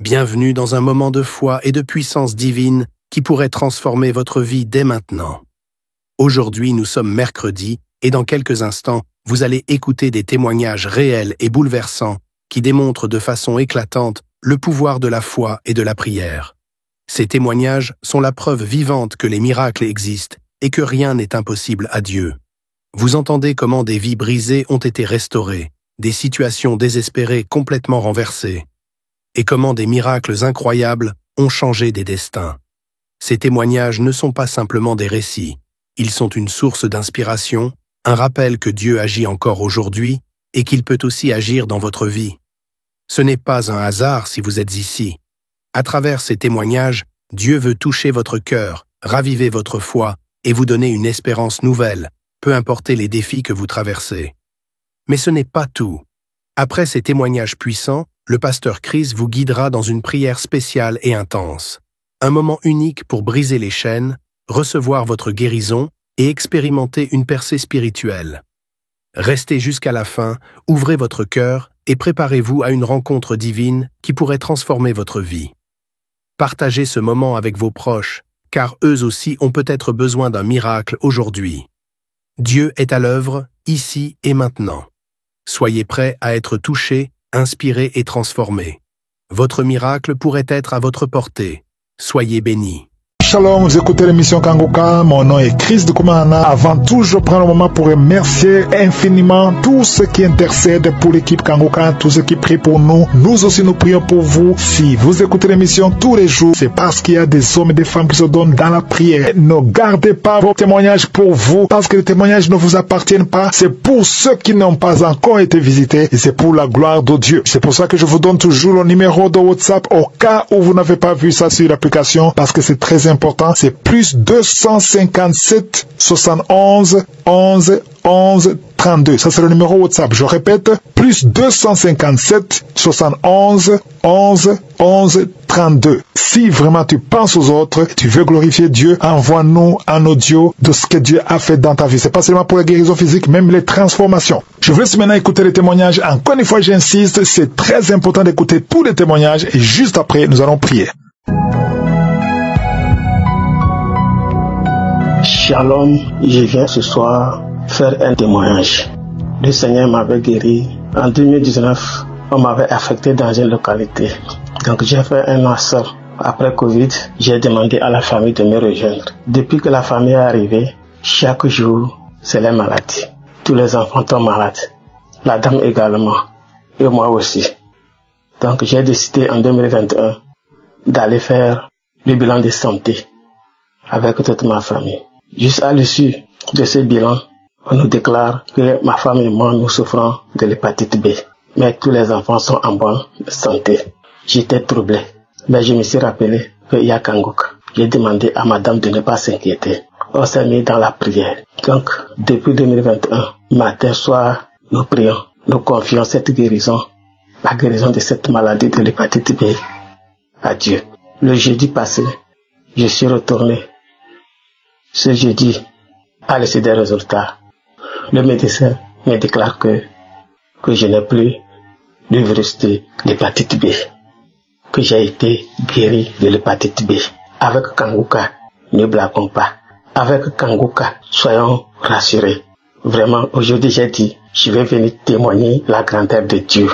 Bienvenue dans un moment de foi et de puissance divine qui pourrait transformer votre vie dès maintenant. Aujourd'hui, nous sommes mercredi et dans quelques instants, vous allez écouter des témoignages réels et bouleversants qui démontrent de façon éclatante le pouvoir de la foi et de la prière. Ces témoignages sont la preuve vivante que les miracles existent et que rien n'est impossible à Dieu. Vous entendez comment des vies brisées ont été restaurées, des situations désespérées complètement renversées, et comment des miracles incroyables ont changé des destins. Ces témoignages ne sont pas simplement des récits, ils sont une source d'inspiration, un rappel que Dieu agit encore aujourd'hui et qu'il peut aussi agir dans votre vie. Ce n'est pas un hasard si vous êtes ici. À travers ces témoignages, Dieu veut toucher votre cœur, raviver votre foi et vous donner une espérance nouvelle, peu importe les défis que vous traversez. Mais ce n'est pas tout. Après ces témoignages puissants, le pasteur Chris vous guidera dans une prière spéciale et intense. Un moment unique pour briser les chaînes, recevoir votre guérison et expérimenter une percée spirituelle. Restez jusqu'à la fin, ouvrez votre cœur et préparez-vous à une rencontre divine qui pourrait transformer votre vie. Partagez ce moment avec vos proches, car eux aussi ont peut-être besoin d'un miracle aujourd'hui. Dieu est à l'œuvre, ici et maintenant. Soyez prêts à être touchés, inspiré et transformé. Votre miracle pourrait être à votre portée. Soyez bénis. Shalom, vous écoutez l'émission Kanguka, mon nom est Chris de Koumana. Avant tout, je prends le moment pour remercier infiniment tous ceux qui intercèdent pour l'équipe Kanguka, tous ceux qui prient pour nous. Nous aussi, nous prions pour vous. Si vous écoutez l'émission tous les jours, c'est parce qu'il y a des hommes et des femmes qui se donnent dans la prière. Ne gardez pas vos témoignages pour vous, parce que les témoignages ne vous appartiennent pas. C'est pour ceux qui n'ont pas encore été visités et c'est pour la gloire de Dieu. C'est pour ça que je vous donne toujours le numéro de WhatsApp au cas où vous n'avez pas vu ça sur l'application, parce que c'est très important. C'est plus 257 71 11 11 32. Ça, c'est le numéro WhatsApp. Je répète, plus 257 71 11 11 32. Si vraiment tu penses aux autres, tu veux glorifier Dieu, envoie-nous un audio de ce que Dieu a fait dans ta vie. C'est pas seulement pour la guérison physique, même les transformations. Je vous laisse maintenant écouter les témoignages. Encore une fois, j'insiste, c'est très important d'écouter tous les témoignages et juste après, nous allons prier. Shalom, je viens ce soir faire un témoignage. Le Seigneur m'avait guéri. En 2019, on m'avait affecté dans une localité. Donc j'ai fait un an seul. Après Covid, j'ai demandé à la famille de me rejoindre. Depuis que la famille est arrivée, chaque jour, c'est la maladie. Tous les enfants tombent malades. La dame également. Et moi aussi. Donc j'ai décidé en 2021 d'aller faire le bilan de santé avec toute ma famille. Juste à l'issue de ce bilan, on nous déclare que ma femme et moi, nous souffrons de l'hépatite B. Mais tous les enfants sont en bonne santé. J'étais troublé. Mais je me suis rappelé qu'il y a Kanguka. J'ai demandé à madame de ne pas s'inquiéter. On s'est mis dans la prière. Donc, depuis 2021, matin, soir, nous prions. Nous confions cette guérison, la guérison de cette maladie de l'hépatite B, à Dieu. Le jeudi passé, je suis retourné. Ce jeudi, à l'issue des résultats, le médecin me déclare que je n'ai plus le virus de l'hépatite B, que j'ai été guéri de l'hépatite B. Avec Kanguka, ne blaguons pas. Avec Kanguka, soyons rassurés. Vraiment, aujourd'hui j'ai dit, je vais venir témoigner la grandeur de Dieu.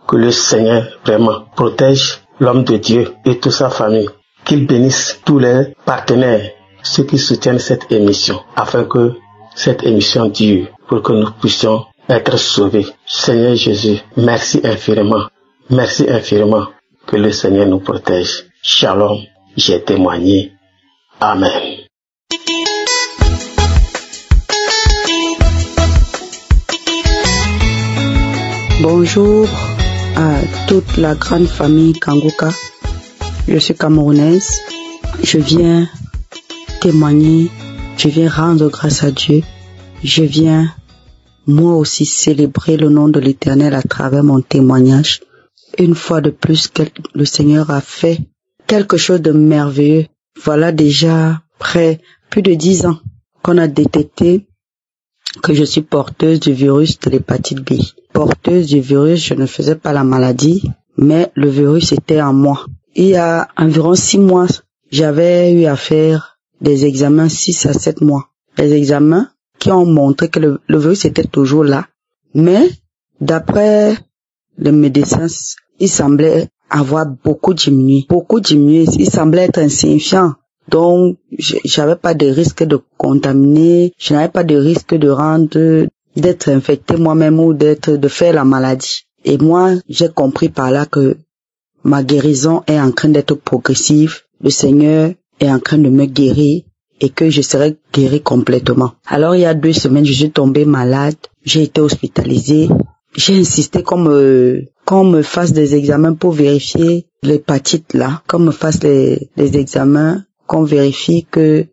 Que le Seigneur vraiment protège l'homme de Dieu et toute sa famille. Qu'il bénisse tous les partenaires, ceux qui soutiennent cette émission, afin que cette émission dure, pour que nous puissions être sauvés. Seigneur Jésus, merci infiniment. Merci infiniment. Que le Seigneur nous protège. Shalom, j'ai témoigné. Amen. Bonjour à toute la grande famille Kanguka. Je suis camerounaise. Je viens témoigner, je viens rendre grâce à Dieu, je viens moi aussi célébrer le nom de l'Éternel à travers mon témoignage. Une fois de plus, le Seigneur a fait quelque chose de merveilleux. Voilà déjà plus de 10 ans qu'on a détecté que je suis porteuse du virus de l'hépatite B. Porteuse du virus, je ne faisais pas la maladie, mais le virus était en moi. Il y a environ 6 mois, j'avais eu à faire des examens 6 à 7 mois. Des examens qui ont montré que le virus était toujours là, mais d'après les médecins, il semblait avoir beaucoup diminué. Il semblait être insignifiant. Donc, j'avais pas de risque de contaminer, je n'avais pas de risque d'être infecté moi-même ou de faire la maladie. Et moi, j'ai compris par là que ma guérison est en train d'être progressive. Le Seigneur est en train de me guérir et que je serai guéri complètement. Alors, il y a 2 semaines, je suis tombée malade. J'ai été hospitalisée. J'ai insisté qu'on me fasse des examens pour vérifier l'hépatite là, qu'on me fasse les examens, qu'on vérifie que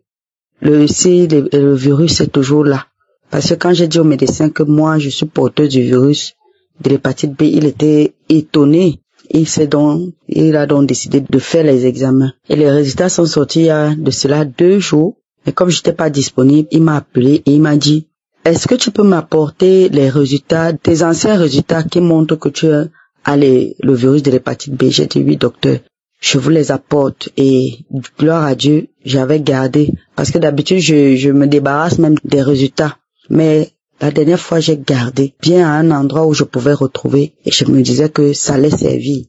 le virus est toujours là. Parce que quand j'ai dit au médecin que moi je suis porteuse du virus de l'hépatite B, il était étonné. Il a donc décidé de faire les examens. Et les résultats sont sortis il y a de cela 2 jours. Et comme j'étais pas disponible, il m'a appelé et il m'a dit: est-ce que tu peux m'apporter les résultats, tes anciens résultats qui montrent que tu as le virus de l'hépatite B? J'ai dit: oui, docteur. Je vous les apporte. Et gloire à Dieu, j'avais gardé. Parce que d'habitude, je me débarrasse même des résultats. Mais la dernière fois, j'ai gardé bien à un endroit où je pouvais retrouver. Et je me disais que ça allait servir.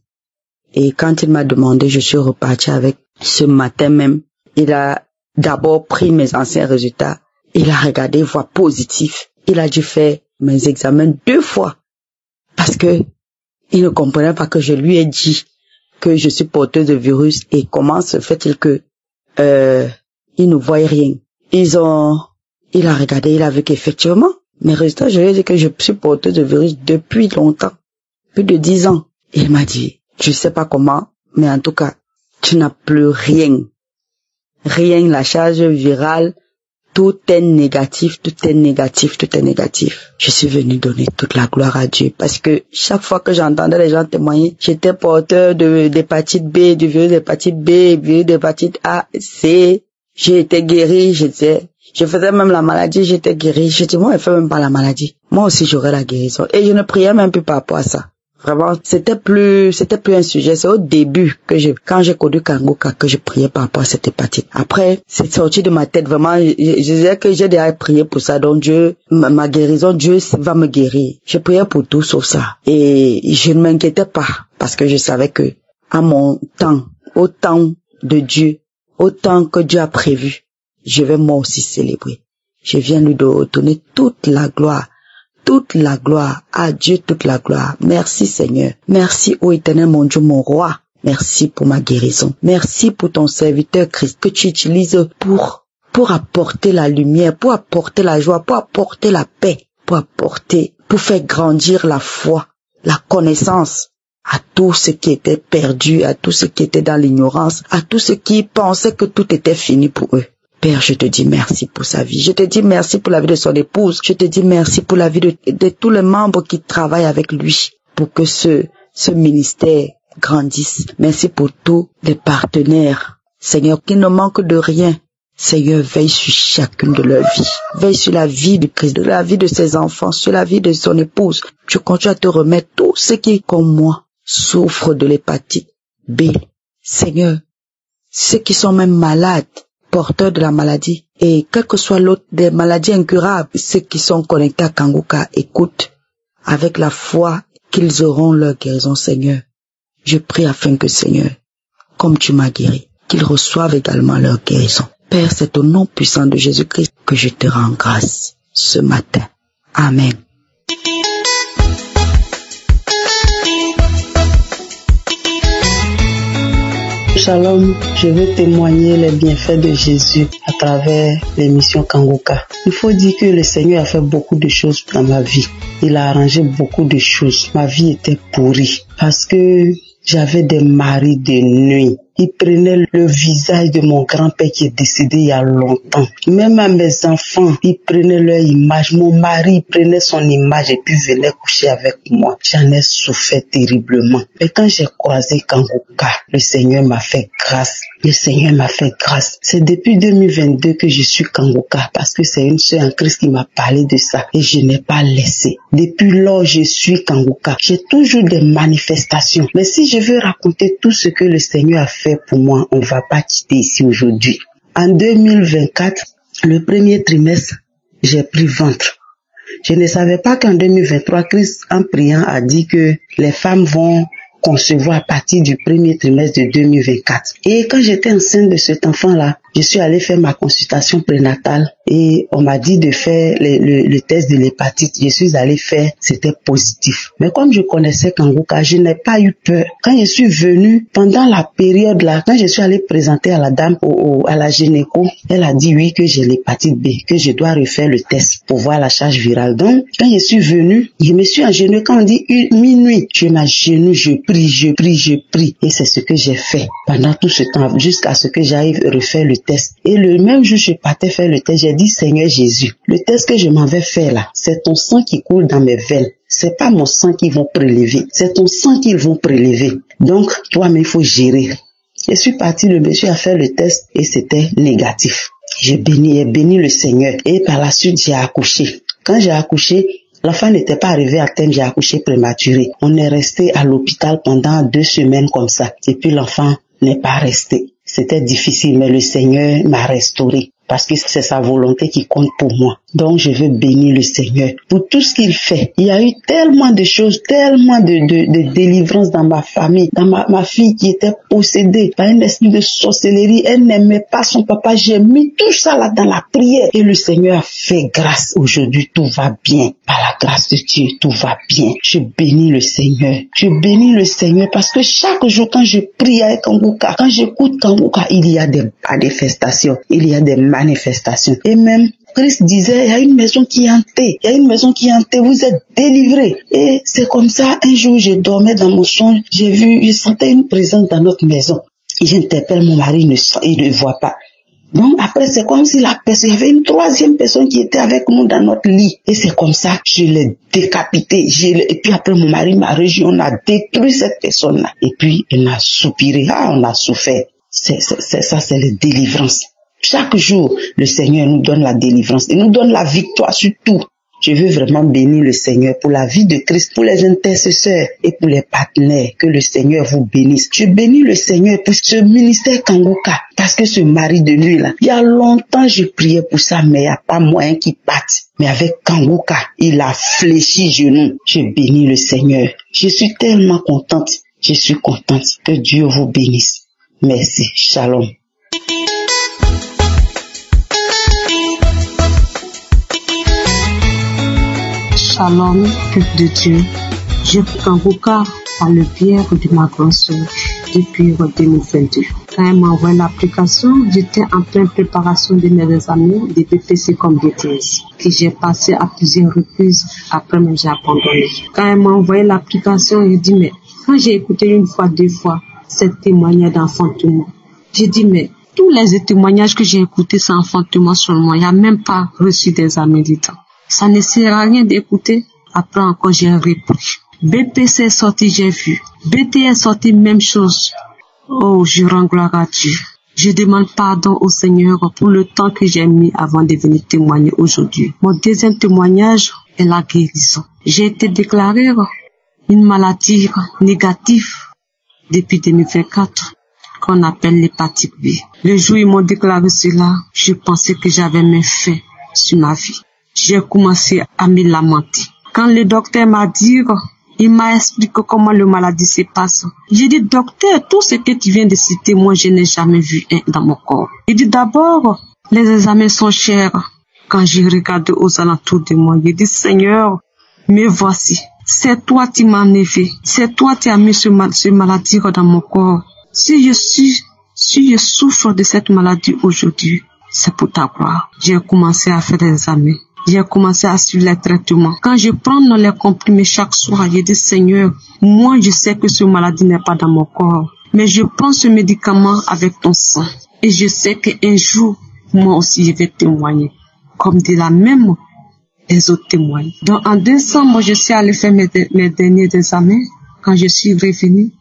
Et quand il m'a demandé, je suis reparti avec ce matin même. Il a d'abord pris mes anciens résultats. Il a regardé, voie positif. Il a dû faire mes examens 2 fois. Parce que il ne comprenait pas que je lui ai dit que je suis porteuse de virus et comment se fait-il que ils ne voient rien. Il a regardé, il a vu qu'effectivement mes résultats, je lui ai dit que je suis porteuse de virus depuis longtemps, plus de 10 ans. Et il m'a dit: je sais pas comment, mais en tout cas, tu n'as plus rien. Rien, la charge virale, tout est négatif. Je suis venue donner toute la gloire à Dieu parce que chaque fois que j'entendais les gens témoigner, j'étais porteur d'hépatite B, du virus d'hépatite B, virus d'hépatite A, C. J'ai été guérie, je faisais même la maladie, j'étais guérie. Je dis: moi, je fais même pas la maladie. Moi aussi, j'aurai la guérison. Et je ne priais même plus par rapport à ça. Vraiment, c'était plus un sujet. C'est au début quand j'ai connu Kangoka que je priais par rapport à cette hépatite. Après, c'est sorti de ma tête. Vraiment, je disais que j'ai déjà prié pour ça. Donc Dieu, ma guérison, Dieu va me guérir. Je priais pour tout sauf ça. Et je ne m'inquiétais pas parce que je savais que à mon temps, au temps de Dieu, au temps que Dieu a prévu, je vais moi aussi célébrer. Je viens lui donner toute la gloire. Toute la gloire, à Dieu toute la gloire. Merci Seigneur. Merci ô Éternel mon Dieu, mon roi. Merci pour ma guérison. Merci pour ton serviteur Christ que tu utilises pour apporter la lumière, pour apporter la joie, pour apporter la paix, pour faire grandir la foi, la connaissance à tous ceux qui étaient perdus, à tous ceux qui étaient dans l'ignorance, à tous ceux qui pensaient que tout était fini pour eux. Père, je te dis merci pour sa vie. Je te dis merci pour la vie de son épouse. Je te dis merci pour la vie de tous les membres qui travaillent avec lui pour que ce ministère grandisse. Merci pour tous les partenaires. Seigneur, qui ne manquent de rien. Seigneur, veille sur chacune de leur vie. Veille sur la vie du Christ, de la vie de ses enfants, sur la vie de son épouse. Je continue à te remettre tous ceux qui, comme moi, souffrent de l'hépatite B. Seigneur, ceux qui sont même malades, porteurs de la maladie, et quel que soit l'autre des maladies incurables, ceux qui sont connectés à Kangoka, écoute, avec la foi qu'ils auront leur guérison, Seigneur. Je prie afin que, Seigneur, comme tu m'as guéri, qu'ils reçoivent également leur guérison. Père, c'est au nom puissant de Jésus-Christ que je te rends grâce ce matin. Amen. Shalom, je veux témoigner les bienfaits de Jésus à travers l'émission Kangoka. Il faut dire que le Seigneur a fait beaucoup de choses dans ma vie. Il a arrangé beaucoup de choses. Ma vie était pourrie parce que j'avais des maris de nuit. Ils prenaient le visage de mon grand-père qui est décédé il y a longtemps. Même à mes enfants, ils prenaient leur image. Mon mari prenait son image et puis venait coucher avec moi. J'en ai souffert terriblement. Et quand j'ai croisé Kangoka, le Seigneur m'a fait grâce. Le Seigneur m'a fait grâce. C'est depuis 2022 que je suis Kangoka parce que c'est une sœur en Christ qui m'a parlé de ça et je n'ai pas laissé. Depuis lors, je suis Kangoka. J'ai toujours des manifestations. Mais si je veux raconter tout ce que le Seigneur a fait pour moi, on ne va pas quitter ici aujourd'hui. En 2024, le premier trimestre, j'ai pris ventre. Je ne savais pas qu'en 2023, Christ, en priant, a dit que les femmes vont concevoir à partir du premier trimestre de 2024. Et quand j'étais enceinte de cet enfant-là, je suis allée faire ma consultation prénatale et on m'a dit de faire le test de l'hépatite. Je suis allée faire, c'était positif. Mais comme je connaissais Kangoka, je n'ai pas eu peur. Quand je suis venue, pendant la période là, quand je suis allée présenter à la dame, à la gynéco, elle a dit oui que j'ai l'hépatite B, que je dois refaire le test pour voir la charge virale. Donc, quand je suis venue, je me suis agenouillée. Quand on dit minuit, je m'agenouille, je prie. Et c'est ce que j'ai fait pendant tout ce temps, jusqu'à ce que j'arrive à refaire le test. Et le même jour, je partais faire le test, j'ai dit, Seigneur Jésus, le test que je m'avais fait là, c'est ton sang qui coule dans mes veines. C'est pas mon sang qu'ils vont prélever, c'est ton sang qu'ils vont prélever. Donc, toi-même, il faut gérer. Je suis partie, le monsieur a fait le test et c'était négatif. J'ai béni le Seigneur. Et par la suite, j'ai accouché. Quand j'ai accouché, l'enfant n'était pas arrivé à terme, j'ai accouché prématuré. On est resté à l'hôpital pendant 2 semaines comme ça. Et puis l'enfant n'est pas resté. C'était difficile, mais le Seigneur m'a restauré. Parce que c'est sa volonté qui compte pour moi. Donc je veux bénir le Seigneur pour tout ce qu'il fait. Il y a eu tellement de choses, tellement de délivrances dans ma famille, dans ma fille qui était possédée par un esprit de sorcellerie. Elle n'aimait pas son papa. J'ai mis tout ça là dans la prière. Et le Seigneur a fait grâce. Aujourd'hui, tout va bien. Par la grâce de Dieu, tout va bien. Je bénis le Seigneur. Je bénis le Seigneur parce que chaque jour quand je prie avec Kangoka, quand j'écoute Kangoka, il y a des manifestations. Il y a des manifestations. Et même Christ disait, il y a une maison qui est hantée. Il y a une maison qui est hantée. Vous êtes délivrés. Et c'est comme ça, un jour, je dormais dans mon songe. Je sentais une présence dans notre maison. Et j'interpelle mon mari, il ne voit pas. Donc après, c'est comme si il y avait une 3e personne qui était avec nous dans notre lit. Et c'est comme ça, je l'ai décapité. Et puis après, mon mari m'a réjoui. On a détruit cette personne-là. Et puis, elle a soupiré. On a souffert. C'est la délivrance. Chaque jour, le Seigneur nous donne la délivrance et nous donne la victoire sur tout. Je veux vraiment bénir le Seigneur pour la vie de Christ, pour les intercesseurs et pour les partenaires. Que le Seigneur vous bénisse. Je bénis le Seigneur pour ce ministère Kangoka. Parce que ce mari de lui là, il y a longtemps je priais pour ça, mais il n'y a pas moyen qu'il parte. Mais avec Kangoka, il a fléchi genou. Je bénis le Seigneur. Je suis tellement contente. Je suis contente. Que Dieu vous bénisse. Merci. Shalom. Shalom, peuple de Dieu. Je prie Kangoka par le biais de ma grande sœur depuis 2022. Quand elle m'a envoyé l'application, j'étais en pleine préparation de mes examens de BPC comme DTS, que j'ai passé à plusieurs reprises, après même j'ai abandonné. Quand elle m'a envoyé l'application, j'ai dit, mais quand j'ai écouté 1 fois, 2 fois, cette témoignage d'enfantement, j'ai dit, mais tous les témoignages que j'ai écoutés, c'est enfantement seulement. Il n'y a même pas reçu d'examen d'État. Ça ne sert à rien d'écouter. Après encore, j'ai repris. BPC est sorti, j'ai vu. BT est sorti, même chose. Oh, je rends gloire à Dieu. Je demande pardon au Seigneur pour le temps que j'ai mis avant de venir témoigner aujourd'hui. Mon deuxième témoignage est la guérison. J'ai été déclarée une maladie négative depuis 2024 qu'on appelle l'hépatite B. Le jour où ils m'ont déclaré cela, je pensais que j'avais mes faits sur ma vie. J'ai commencé à me lamenter. Quand le docteur m'a dit, il m'a expliqué comment la maladie se passe. J'ai dit, docteur, tout ce que tu viens de citer, moi, je n'ai jamais vu dans mon corps. Il dit, d'abord, les examens sont chers. Quand j'ai regardé aux alentours de moi, j'ai dit, Seigneur, me voici. C'est toi qui m'as enlevé. C'est toi qui as mis ce maladie dans mon corps. Si je souffre de cette maladie aujourd'hui, c'est pour ta gloire. J'ai commencé à faire des examens. J'ai commencé à suivre les traitements. Quand je prends les comprimés chaque soir, je dis, Seigneur, moi je sais que cette maladie n'est pas dans mon corps, mais je prends ce médicament avec ton sang. Et je sais qu'un jour, moi aussi je vais témoigner, comme de la même les autres témoignent. Donc en décembre, je suis allée faire mes derniers examens. Quand je suis revenue,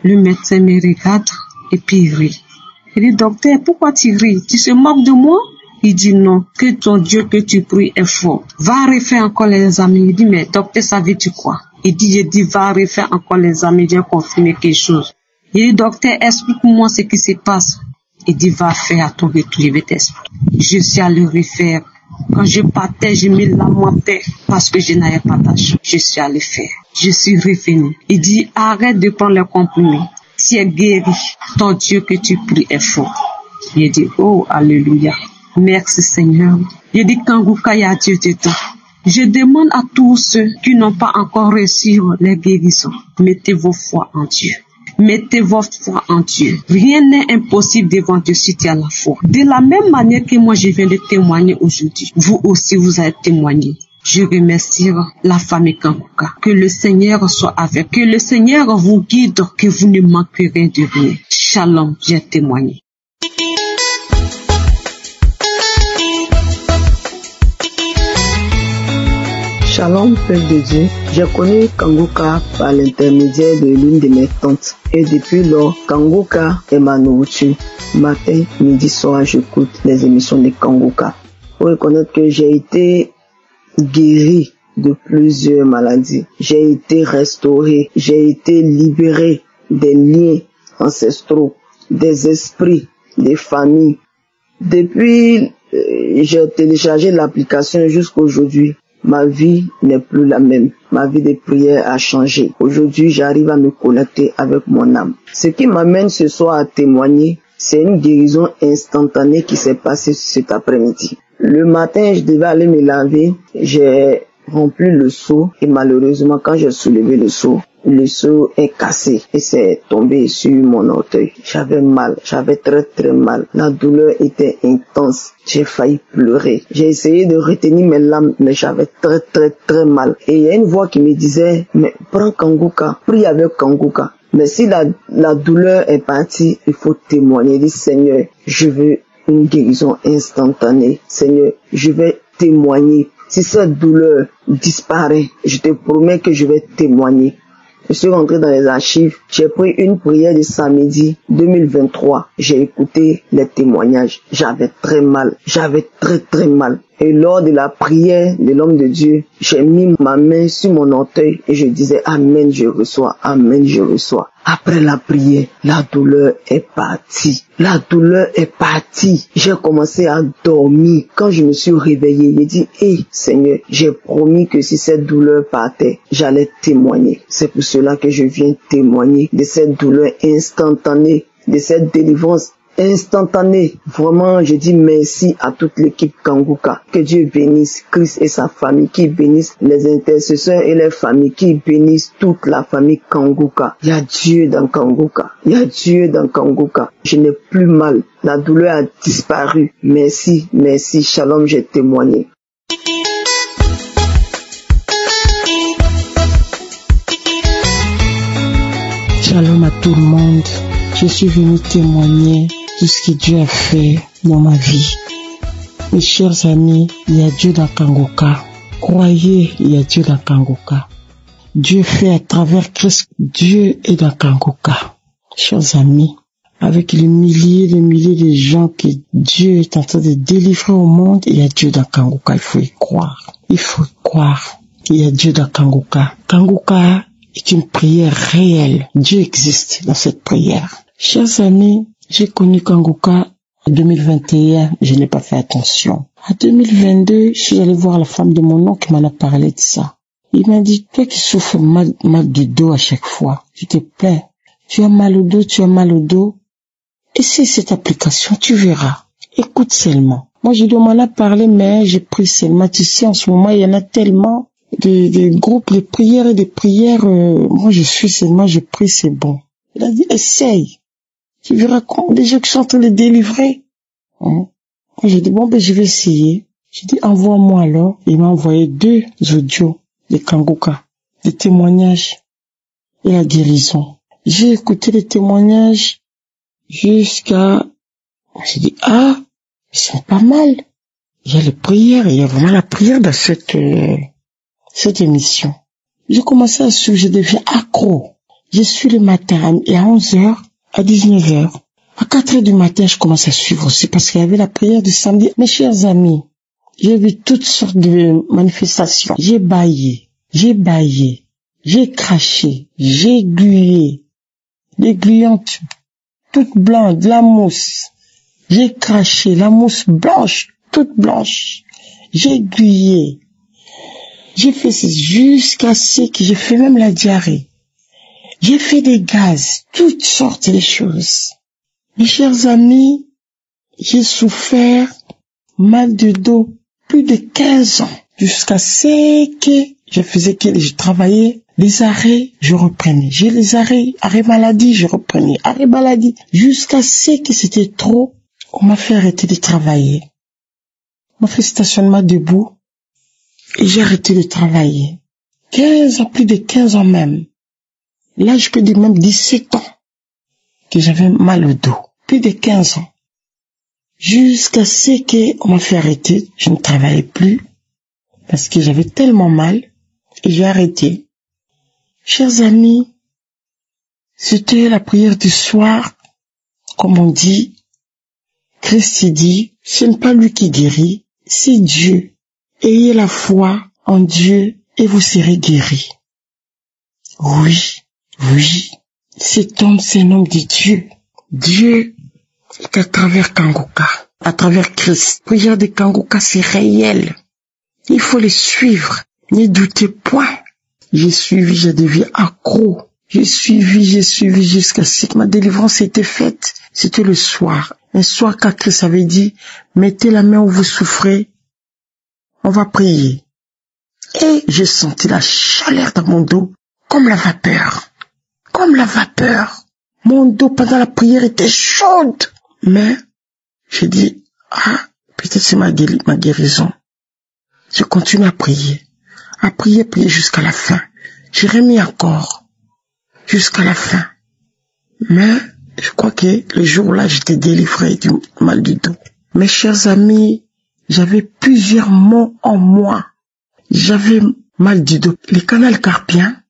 le médecin me regarde et puis il rit. Il dit, docteur, pourquoi tu ris? Tu te moques de moi? Il dit non, que ton Dieu que tu pries est fort. Va refaire encore les examens. Il dit, mais docteur, ça veut dire quoi? Il dit, va refaire encore les examens, j'ai confirmé quelque chose. Il dit, docteur, explique-moi ce qui se passe. Il dit, va faire à ton retour, je vais t'expliquer. Je suis allé refaire. Quand je partais, je me lamentais parce que je n'avais pas d'argent. Je suis allé faire. Je suis revenu. Il dit, arrête de prendre les comprimés. Tu es guéri. Ton Dieu que tu pries est fort. Il dit, oh, alléluia. Merci Seigneur. Il dit, Kanguka, il y a Dieu dedans. Je demande à tous ceux qui n'ont pas encore reçu les guérisons, mettez vos foi en Dieu. Mettez votre foi en Dieu. Rien n'est impossible devant Dieu si tu as la foi. De la même manière que moi je viens de témoigner aujourd'hui, vous aussi vous avez témoigné. Je remercie la famille Kanguka. Que le Seigneur soit avec. Que le Seigneur vous guide, que vous ne manquerez de rien. Shalom, j'ai témoigné. Shalom, peuple de Dieu. J'ai connu Kanguka par l'intermédiaire de l'une de mes tantes. Et depuis lors, Kanguka est ma nourriture. Matin, midi, soir, j'écoute les émissions de Kanguka. Pour reconnaître que j'ai été guéri de plusieurs maladies. J'ai été restauré. J'ai été libéré des liens ancestraux, des esprits, des familles. Depuis, j'ai téléchargé l'application jusqu'à aujourd'hui. Ma vie n'est plus la même. Ma vie de prière a changé. Aujourd'hui, j'arrive à me connecter avec mon âme. Ce qui m'amène ce soir à témoigner, c'est une guérison instantanée qui s'est passée cet après-midi. Le matin, je devais aller me laver. J'ai rempli le seau et malheureusement, quand j'ai soulevé le seau est cassé et c'est tombé sur mon orteil. J'avais mal, j'avais très très mal. La douleur était intense. J'ai failli pleurer. J'ai essayé de retenir mes larmes, mais j'avais très très très mal. Et il y a une voix qui me disait, mais prends Kanguka, prie avec Kanguka. Mais si la douleur est partie, il faut témoigner. Dis Seigneur, je veux une guérison instantanée. Seigneur, je vais témoigner. Si cette douleur disparaît, je te promets que je vais témoigner. Je suis rentré dans les archives, j'ai pris une prière de samedi 2023. J'ai écouté les témoignages. J'avais très mal, j'avais très très mal. Et lors de la prière de l'homme de Dieu, j'ai mis ma main sur mon orteil et je disais Amen, je reçois, Amen, je reçois. Après la prière, la douleur est partie. La douleur est partie. J'ai commencé à dormir. Quand je me suis réveillé, j'ai dit, Seigneur, j'ai promis que si cette douleur partait, j'allais témoigner. C'est pour cela que je viens témoigner de cette douleur instantanée, de cette délivrance instantanée. Vraiment, je dis merci à toute l'équipe Kanguka. Que Dieu bénisse Christ et sa famille, qui bénisse les intercesseurs et les familles, qui bénisse toute la famille Kanguka. Il y a Dieu dans Kanguka. Il y a Dieu dans Kanguka. Je n'ai plus mal. La douleur a disparu. Merci, merci. Shalom, j'ai témoigné. Shalom à tout le monde. Je suis venu témoigner tout ce que Dieu a fait dans ma vie. Mes chers amis, il y a Dieu dans Kanguka. Croyez, il y a Dieu dans Kanguka. Dieu fait à travers Christ. Dieu est dans Kanguka. Chers amis, avec les milliers de gens que Dieu est en train de délivrer au monde, il y a Dieu dans Kanguka. Il faut y croire. Il faut y croire. Il y a Dieu dans Kanguka. Kanguka est une prière réelle. Dieu existe dans cette prière. Chers amis, j'ai connu Kanguka en 2021, je n'ai pas fait attention. En 2022, je suis allé voir la femme de mon oncle qui m'en a parlé de ça. Il m'a dit, toi qui souffres mal du dos à chaque fois, tu te plains. Tu as mal au dos. Essaie cette application, tu verras. Écoute seulement. Moi, je dois m'en a parlé, mais j'ai pris seulement. Tu sais, en ce moment, il y en a tellement des groupes de prières et des prières. Moi, je suis seulement, je prie, c'est bon. Il a dit, essaye. Tu verras comment des gens qui sont en train de délivrer. J'ai dit, je vais essayer. J'ai dit, envoie-moi alors. Il m'a envoyé 2 audios de Kanguka, des témoignages et la guérison. J'ai écouté les témoignages jusqu'à... J'ai dit, c'est pas mal. Il y a les prières, il y a vraiment la prière dans cette émission. J'ai commencé à suivre, je deviens accro. Je suis le matin et à 11h, à 19h, À 4h du matin, je commence à suivre aussi parce qu'il y avait la prière du samedi. Mes chers amis, j'ai vu toutes sortes de manifestations. J'ai baillé, j'ai craché, j'ai glué, des gluantes toutes blanches, de la mousse. J'ai craché, la mousse blanche, toute blanche. J'ai glué. J'ai fait jusqu'à ce que j'ai fait même la diarrhée. J'ai fait des gaz, toutes sortes de choses. Mes chers amis, j'ai souffert mal de dos plus de 15 ans. Jusqu'à ce que je travaillais, les arrêts, je reprenais. J'ai les arrêts maladie, je reprenais. Arrêt maladie. Jusqu'à ce que c'était trop, on m'a fait arrêter de travailler. On m'a fait stationnement debout et j'ai arrêté de travailler. 15 ans, plus de 15 ans même. Là, je peux dire même 17 ans que j'avais mal au dos. Plus de 15 ans. Jusqu'à ce qu'on m'a fait arrêter. Je ne travaillais plus parce que j'avais tellement mal et j'ai arrêté. Chers amis, c'était la prière du soir. Comme on dit, Christ dit, ce n'est pas lui qui guérit, c'est Dieu. Ayez la foi en Dieu et vous serez guéris. Oui, cet homme, c'est un homme de Dieu. Dieu est à travers Kangoka, à travers Christ. Prière de Kangoka, c'est réel. Il faut les suivre. Ne doutez point. J'ai suivi, j'ai devenu accro. J'ai suivi jusqu'à ce que ma délivrance était faite. C'était le soir. Un soir quand Christ avait dit, mettez la main où vous souffrez. On va prier. Et j'ai senti la chaleur dans mon dos, comme la vapeur. Comme la vapeur. Mon dos pendant la prière était chaude. Mais, j'ai dit, peut-être c'est ma guérison. Je continue à prier jusqu'à la fin. J'ai remis encore, jusqu'à la fin. Mais, je crois que le jour-là, j'étais délivré du mal du dos. Mes chers amis, j'avais plusieurs maux en moi. J'avais mal du dos, le canal carpien,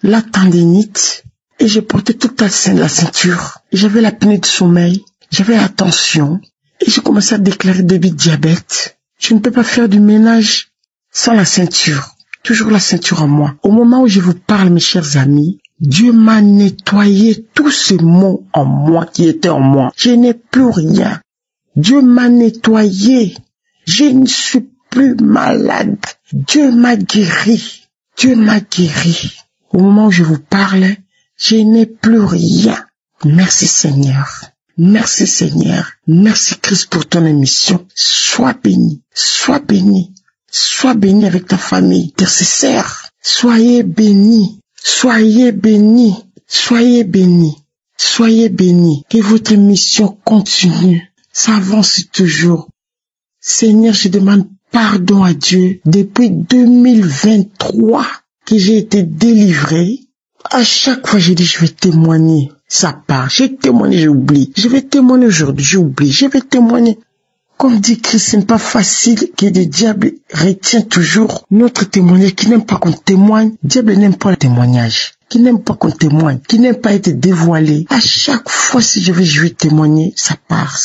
la tendinite, et j'ai porté toute la ceinture. J'avais l'apnée de sommeil, j'avais la tension, et j'ai commencé à déclarer début de diabète. Je ne peux pas faire du ménage sans la ceinture. Toujours la ceinture en moi. Au moment où je vous parle, mes chers amis, Dieu m'a nettoyé tous ces maux en moi qui étaient en moi. Je n'ai plus rien. Dieu m'a nettoyé. Je ne suis plus malade. Dieu m'a guéri. Dieu m'a guéri. Au moment où je vous parle, je n'ai plus rien. Merci Seigneur. Merci Seigneur. Merci Christ pour ton émission. Sois béni. Sois béni. Sois béni avec ta famille, intercesseur. Soyez bénis. Soyez bénis. Soyez bénis. Soyez bénis. Que votre mission continue. Ça avance toujours. Seigneur, je demande pardon à Dieu depuis 2023 que j'ai été délivré. À chaque fois, j'ai dit, je vais témoigner. Ça part. J'ai témoigné, j'oublie. Je vais témoigner aujourd'hui, j'oublie. Je vais témoigner. Comme dit Christ, ce n'est pas facile que le diable retient toujours notre témoignage, qui n'aime pas qu'on témoigne. Le diable n'aime pas le témoignage, qui n'aime pas qu'on témoigne, qui n'aime pas être dévoilé. À chaque fois, si je vais témoigner, ça part.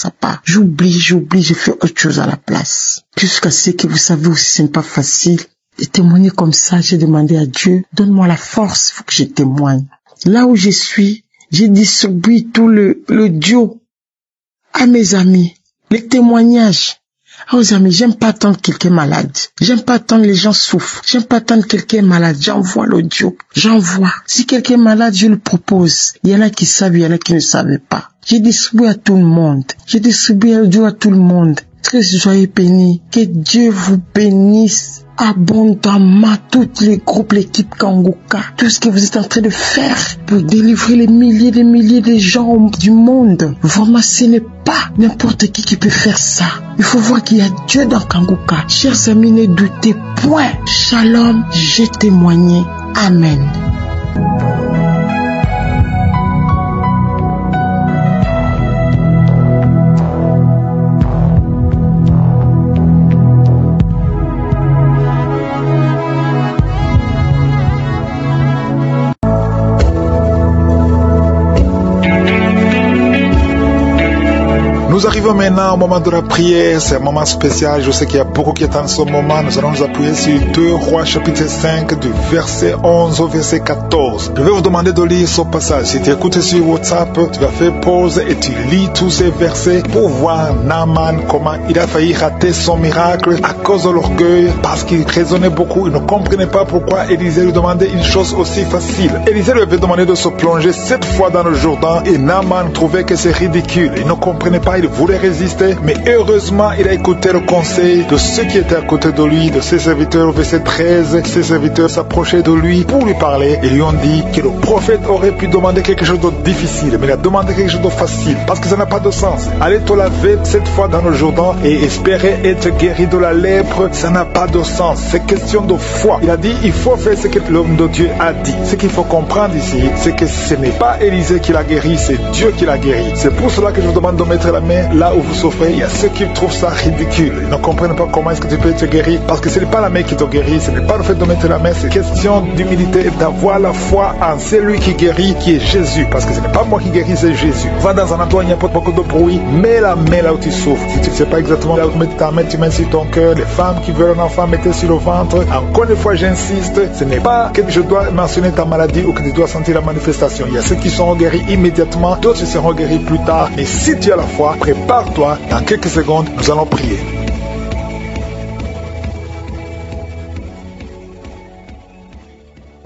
J'oublie, je fais autre chose à la place. Jusqu'à ce que vous savez aussi, ce n'est pas facile de témoigner comme ça. J'ai demandé à Dieu, donne-moi la force, il faut que je témoigne. Là où je suis, j'ai distribué tout l'audio à mes amis. Les témoignages. Aux amis, j'aime pas attendre quelqu'un malade. J'aime pas attendre les gens souffrent. J'aime pas attendre quelqu'un malade. J'envoie l'audio. J'envoie. Si quelqu'un est malade, je le propose. Il y en a qui savent, il y en a qui ne savent pas. J'ai distribué à tout le monde. J'ai distribué l'audio à tout le monde. Que soyez bénis. Que Dieu vous bénisse abondamment, tous les groupes, l'équipe Kangoka, tout ce que vous êtes en train de faire pour délivrer les milliers de gens du monde. Vraiment, ce n'est pas n'importe qui peut faire ça. Il faut voir qu'il y a Dieu dans Kangoka. Chers amis, ne doutez point. Shalom, j'ai témoigné. Amen. Nous arrivons maintenant au moment de la prière. C'est un moment spécial. Je sais qu'il y a beaucoup qui attendent ce moment. Nous allons nous appuyer sur 2 Rois chapitre 5 du verset 11 au verset 14. Je vais vous demander de lire ce passage. Si tu écoutes sur WhatsApp, tu vas faire pause et tu lis tous ces versets pour voir Naaman comment il a failli rater son miracle à cause de l'orgueil, parce qu'il raisonnait beaucoup. Il ne comprenait pas pourquoi Élisée lui demandait une chose aussi facile. Élisée lui avait demandé de se plonger 7 fois dans le Jourdain et Naaman trouvait que c'est ridicule. Il ne comprenait pas, il voulait résister, mais heureusement il a écouté le conseil de ceux qui étaient à côté de lui, de ses serviteurs. Au verset 13, ses serviteurs s'approchaient de lui pour lui parler et lui ont dit que le prophète aurait pu demander quelque chose de difficile, mais il a demandé quelque chose de facile, parce que ça n'a pas de sens. Aller te laver 7 fois dans le Jourdain et espérer être guéri de la lèpre, ça n'a pas de sens. C'est question de foi. Il a dit, il faut faire ce que l'homme de Dieu a dit. Ce qu'il faut comprendre ici, c'est que ce n'est pas Élisée qui l'a guéri, c'est Dieu qui l'a guéri. C'est pour cela que je vous demande de mettre la main là où vous souffrez. Il y a ceux qui trouvent ça ridicule. Ils ne comprennent pas comment est-ce que tu peux être guéri, parce que ce n'est pas la main qui te guérit, ce n'est pas le fait de mettre la main, c'est question d'humilité et d'avoir la foi en celui qui guérit, qui est Jésus, parce que ce n'est pas moi qui guéris, c'est Jésus. Va dans un endroit où il n'y a pas beaucoup de bruit, mets la main là où tu souffres. Si tu ne sais pas exactement là où tu mets ta main, tu mets sur ton cœur. Les femmes qui veulent un enfant, mettez sur le ventre. Encore une fois, j'insiste, ce n'est pas que je dois mentionner ta maladie ou que tu dois sentir la manifestation. Il y a ceux qui seront guéris immédiatement, d'autres seront guéris plus tard. Mais si tu as la foi, prépare-toi, dans quelques secondes, nous allons prier.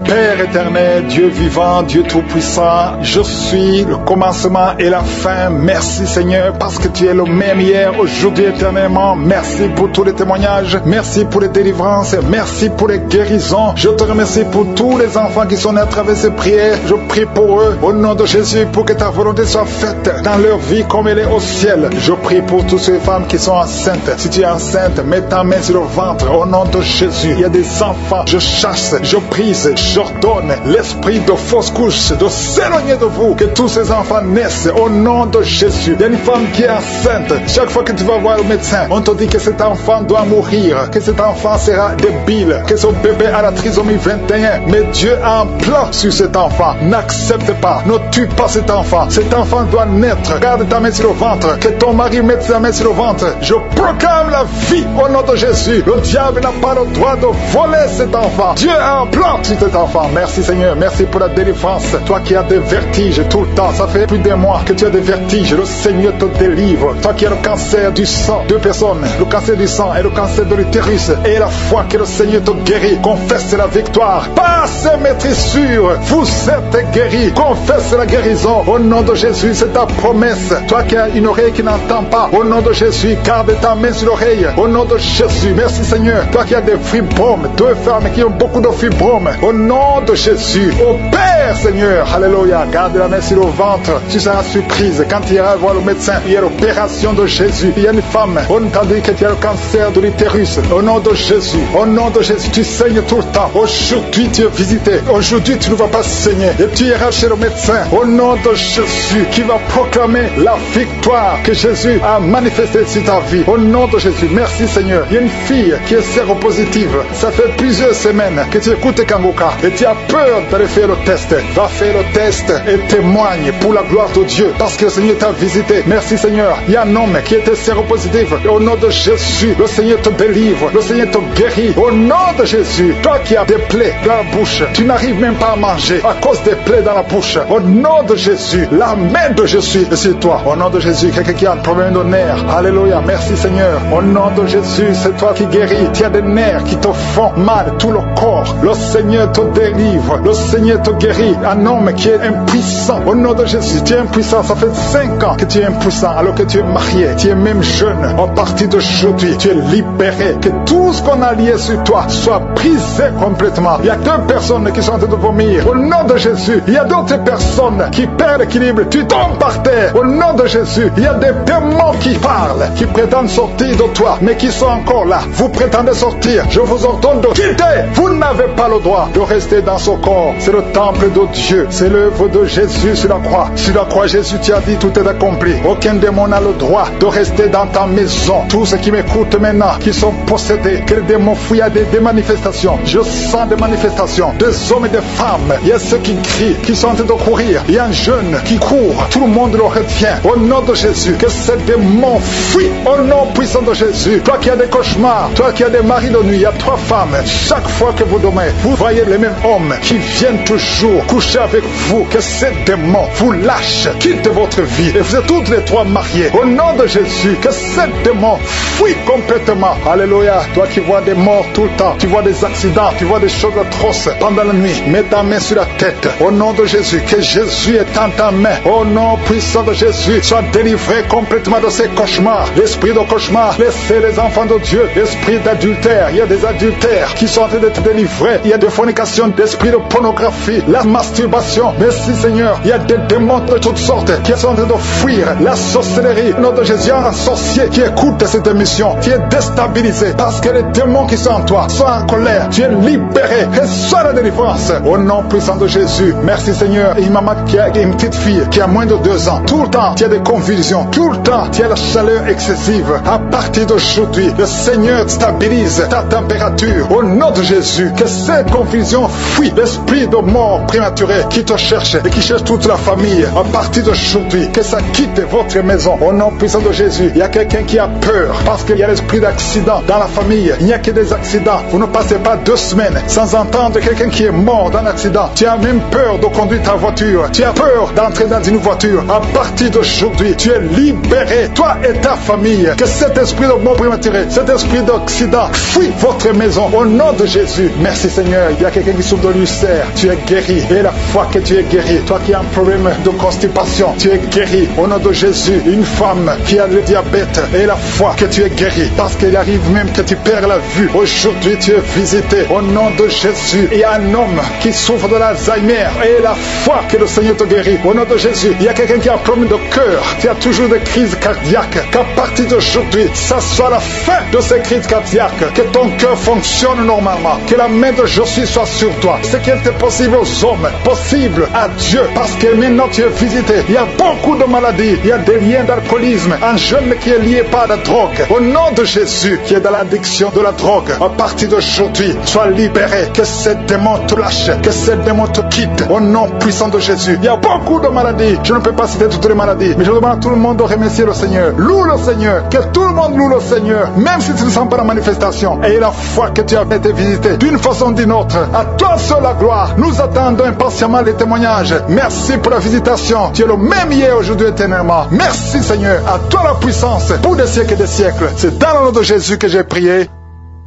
Père éternel, Dieu vivant, Dieu tout-puissant, je suis le commencement et la fin. Merci Seigneur, parce que tu es le même hier, aujourd'hui, éternellement. Merci pour tous les témoignages, merci pour les délivrances, merci pour les guérisons. Je te remercie pour tous les enfants qui sont nés à travers ces prières. Je prie pour eux, au nom de Jésus, pour que ta volonté soit faite dans leur vie comme elle est au ciel. Je prie pour toutes ces femmes qui sont enceintes. Si tu es enceinte, mets ta main sur le ventre, au nom de Jésus. Il y a des enfants, je chasse, je brise, j'ordonne l'esprit de fausse couche de s'éloigner de vous, que tous ces enfants naissent au nom de Jésus. Il y a une femme qui est enceinte, chaque fois que tu vas voir le médecin, on te dit que cet enfant doit mourir, que cet enfant sera débile, que son bébé a la trisomie 21, mais Dieu a un plan sur cet enfant. N'accepte pas, ne tue pas cet enfant doit naître. Garde ta main sur le ventre, que ton mari mette sa main sur le ventre. Je proclame la vie au nom de Jésus. Le diable n'a pas le droit de voler cet enfant. Dieu a un plan sur cet enfant. Merci Seigneur, merci pour la délivrance. Toi qui as des vertiges tout le temps, ça fait plus d'un mois que tu as des vertiges, le Seigneur te délivre. Toi qui as le cancer du sang, 2 personnes, le cancer du sang et le cancer de l'utérus, et la foi que le Seigneur te guérit, confesse la victoire. Passe maîtrise sûre, vous êtes guéris, confesse la guérison. Au nom de Jésus, c'est ta promesse. Toi qui as une oreille qui n'entend pas, au nom de Jésus, garde ta main sur l'oreille. Au nom de Jésus, merci Seigneur. Toi qui as des fibromes, 2 femmes qui ont beaucoup de fibromes, au nom de Jésus, au Père Seigneur, alléluia, garde la main sur le ventre. Tu seras surprise quand tu iras voir le médecin. Il y a l'opération de Jésus. Il y a une femme, on t'a dit que tu as le cancer de l'utérus. Au nom de Jésus, au nom de Jésus, tu saignes tout le temps. Aujourd'hui tu es visité, aujourd'hui tu ne vas pas saigner et tu iras chez le médecin. Au nom de Jésus, qui va proclamer la victoire que Jésus a manifestée sur ta vie. Au nom de Jésus, merci Seigneur. Il y a une fille qui est séropositive. Ça fait plusieurs semaines que tu écoutes Kangoka et tu as peur d'aller faire le test. Va faire le test et témoigne pour la gloire de Dieu, parce que le Seigneur t'a visité. Merci Seigneur. Il y a un homme qui était séropositif. Et au nom de Jésus, le Seigneur te délivre, le Seigneur te guérit. Au nom de Jésus, toi qui as des plaies dans la bouche, tu n'arrives même pas à manger à cause des plaies dans la bouche. Au nom de Jésus, la main de Jésus est sur toi. Au nom de Jésus, quelqu'un qui a un problème de nerfs, alléluia, merci Seigneur. Au nom de Jésus, c'est toi qui guéris. Tu as des nerfs qui te font mal, tout le corps. Le Seigneur te délivre, le Seigneur te guérit. Un homme qui est impuissant, au nom de Jésus, tu es impuissant. Ça fait 5 ans que tu es impuissant, alors que tu es marié, tu es même jeune. À partir d'aujourd'hui, tu es libéré. Que tout ce qu'on a lié sur toi soit brisé complètement. Il y a 2 personnes qui sont en train de vomir. Au nom de Jésus, il y a d'autres personnes qui perdent l'équilibre. Tu tombes par terre. Au nom de Jésus, il y a des démons qui parlent, qui prétendent sortir de toi, mais qui sont encore là. Vous prétendez sortir. Je vous ordonne de quitter. Vous n'avez pas le droit de rester dans ce corps. C'est le temple de Dieu. C'est l'œuvre de Jésus sur la croix. Sur la croix, Jésus, tu as dit, tout est accompli. Aucun démon n'a le droit de rester dans ta maison. Tous ceux qui m'écoutent maintenant, qui sont possédés, que les démons fuient à des manifestations. Je sens des manifestations, des hommes et des femmes. Il y a ceux qui crient, qui sont en train de courir. Il y a un jeune qui court. Tout le monde le retient. Au nom de Jésus, que ces démons fuient. Au nom puissant de Jésus. Toi qui as des cauchemars, toi qui as des maris de nuit, il y a 3 femmes. Chaque fois que vous dormez, vous voyez les mêmes hommes qui viennent toujours coucher avec vous. Que ces démons vous lâchent, quittent votre vie. Et vous êtes toutes les 3 mariés. Au nom de Jésus, que ces démons fuient complètement. Alléluia. Toi qui vois des morts tout le temps, tu vois des accidents, tu vois des choses atroces pendant la nuit. Mets ta main sur la tête. Au nom de Jésus, que Jésus est en ta main. Au nom puissant de Jésus, sois délivré complètement de ces cauchemars. L'esprit de cauchemar, laissez les enfants de Dieu. L'esprit d'adultère, il y a des adultères qui sont en train d'être délivrés. Il y a des fornications, d'esprit de pornographie, la masturbation. Merci Seigneur, il y a des démons de toutes sortes qui sont en train de fuir. La sorcellerie, au nom de Jésus, un sorcier qui écoute cette émission, qui est déstabilisé parce que les démons qui sont en toi sont en colère. Tu es libéré, reçois la délivrance. Au nom puissant de Jésus, merci Seigneur. Une maman qui a une petite fille qui a moins de 2 ans, tout le temps tu as des convulsions, tout le temps tu as la chaleur excessive. À partir d'aujourd'hui, le Seigneur stabilise ta température. Au nom de Jésus, que ces confusions fuient. L'esprit de mort prématuré qui te cherche et qui cherche toute la famille, à partir d'aujourd'hui, que ça quitte votre maison. Au nom puissant de Jésus, il y a quelqu'un qui a peur parce qu'il y a l'esprit d'accident dans la famille. Il n'y a que des accidents. Vous ne passez pas 2 semaines sans entendre quelqu'un qui est mort dans l'accident. Tu as même peur de conduire ta voiture. Tu as peur d'entrer dans une voiture. À partir d'aujourd'hui, tu es libéré, toi et ta famille. Que cet esprit de mort prématuré, cet esprit d'accident fuit votre maison. Au nom de Jésus, merci Seigneur. Il y a quelqu'un qui souffre de l'ulcère. Tu es guéri. Et la foi que tu es guéri. Toi qui as un problème de constipation, tu es guéri. Au nom de Jésus, une femme qui a le diabète, et la foi que tu es guéri. Parce qu'il arrive même que tu perds la vue. Aujourd'hui, tu es visité. Au nom de Jésus, il y a un homme qui souffre de l'Alzheimer. Et la foi que le Seigneur te guérit. Au nom de Jésus, il y a quelqu'un qui a un problème de cœur. Tu as toujours des crises cardiaques. Qu'à partir d'aujourd'hui, ça soit la fin de ces crises cardiaques. Que ton cœur fonctionne normalement. Que la main de Jésus soit sur toi. Ce qui était possible aux hommes, possible à Dieu. Parce que maintenant tu es visité. Il y a beaucoup de maladies. Il y a des liens d'alcoolisme. Un jeune qui est lié par la drogue. Au nom de Jésus, qui est dans l'addiction de la drogue. À partir d'aujourd'hui, sois libéré. Que ces démons te lâchent. Que ces démons te quittent. Au nom puissant de Jésus. Il y a beaucoup de maladies. Je ne peux pas citer toutes les maladies. Mais je demande à tout le monde de remercier le Seigneur. Loue le Seigneur. Que tout le monde loue le Seigneur. Même si tu ne sens pas la manifestation. Et la foi que tu as été visité d'une façon ou d'une autre. À toi seul la gloire. Nous attendons impatiemment les témoignages. Merci pour la visitation. Tu es le même hier, aujourd'hui, éternellement. Merci Seigneur. À toi la puissance pour des siècles et des siècles. C'est dans le nom de Jésus que j'ai prié.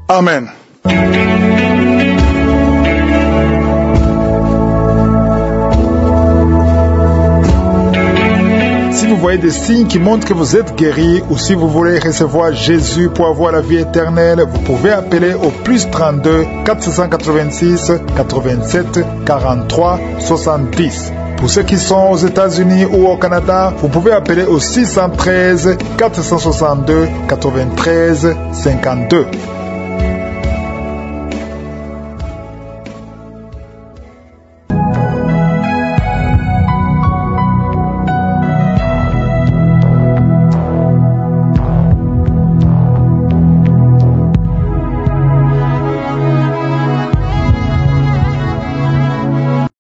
Amen. Si vous voyez des signes qui montrent que vous êtes guéri, ou si vous voulez recevoir Jésus pour avoir la vie éternelle, vous pouvez appeler au plus 32 486 87 43 70. Pour ceux qui sont aux États-Unis ou au Canada, vous pouvez appeler au 613 462 93 52.